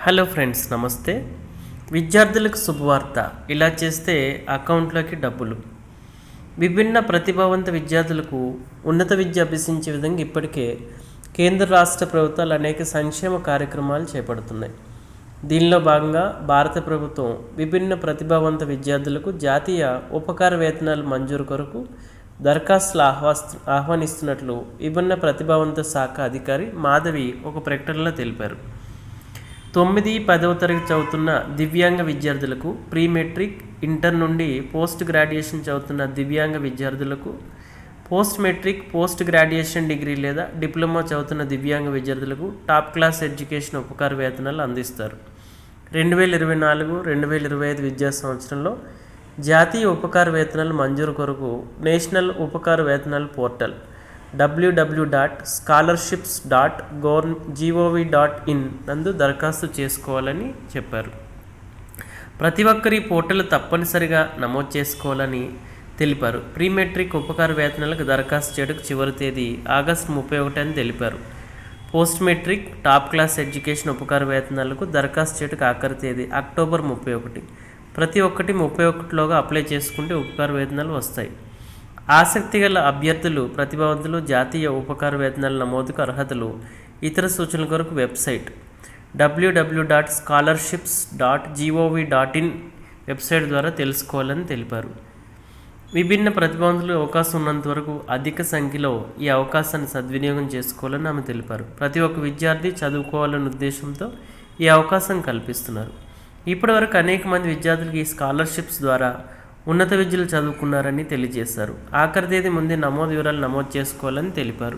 Hello friends, నమస్తే. విద్యార్థులకు శుభవార్త. ఇలా చేస్తే అకౌంట్లోకి డబ్బులు. విభిన్న ప్రతిభావంత విద్యార్థులకు ఉన్నత విద్య అభ్యసించే విధంగా ఇప్పటికే కేంద్ర రాష్ట్ర ప్రభుత్వాలు అనేక సంక్షేమ కార్యక్రమాలు చేపడుతున్నాయి. దీనిలో భాగంగా భారత ప్రభుత్వం విభిన్న ప్రతిభావంత విద్యార్థులకు జాతీయ ఉపకార వేతనాలు మంజూరు కొరకు దరఖాస్తులు ఆహ్వానిస్తున్నట్లు విభిన్న ప్రతిభావంత శాఖ అధికారి మాధవి ఒక ప్రకటనలో తెలిపారు. 9, 10వ తరగతి చదువుతున్న దివ్యాంగ విద్యార్థులకు, ప్రీ మెట్రిక్, ఇంటర్ నుండి పోస్ట్ గ్రాడ్యుయేషన్ చదువుతున్న దివ్యాంగ విద్యార్థులకు, post matric, post graduation degree లేదా డిప్లొమా చదువుతున్న దివ్యాంగ విద్యార్థులకు టాప్ క్లాస్ ఎడ్యుకేషన్ ఉపకార వేతనాలు అందిస్తారు. 2024-2025 విద్యా సంవత్సరంలో జాతీయ ఉపకార వేతనాలు మంజూరు కొరకు నేషనల్ ఉపకార వేతనాల పోర్టల్ www.scholarships.gov.in నందు దరఖాస్తు చేసుకోవాలని చెప్పారు. ప్రతి ఒక్కరి పోర్టల్ తప్పనిసరిగా నమోదు చేసుకోవాలని తెలిపారు. ప్రీ మెట్రిక్ ఉపకార వేతనాలకు దరఖాస్తు చేయడానికి చివరి తేదీ ఆగస్టు 31 అని తెలిపారు. Post matric, top class education ఉపకార వేతనాలకు దరఖాస్తు చేయడానికి ఆఖరి తేదీ అక్టోబర్ 31. ప్రతి ఒక్కటి 31లోగా అప్లై చేసుకుంటే ఉపకార వేతనాలు వస్తాయి. ఆసక్తి గల అభ్యర్థులు, ప్రతిభావంతులు జాతీయ ఉపకార వేతనాల నమోదుకు అర్హతలు, ఇతర సూచనల కొరకు వెబ్సైట్ www.scholarships.gov.in వెబ్సైట్ ద్వారా తెలుసుకోవాలని తెలిపారు. విభిన్న ప్రతిభావంతులు అవకాశం ఉన్నంత వరకు అధిక సంఖ్యలో ఈ అవకాశాన్ని సద్వినియోగం చేసుకోవాలని ఆమె తెలిపారు. ప్రతి ఒక్క విద్యార్థి చదువుకోవాలనే ఉద్దేశంతో ఈ అవకాశం కల్పిస్తున్నారు. ఇప్పటివరకు అనేక మంది విద్యార్థులకు ఈ స్కాలర్షిప్స్ ద్వారా ఉన్నత విద్యలు చదువుకున్నారని తెలియజేశారు. ఆఖరి తేదీ ముందే నమోదు వివరాలు నమోదు చేసుకోవాలని తెలిపారు.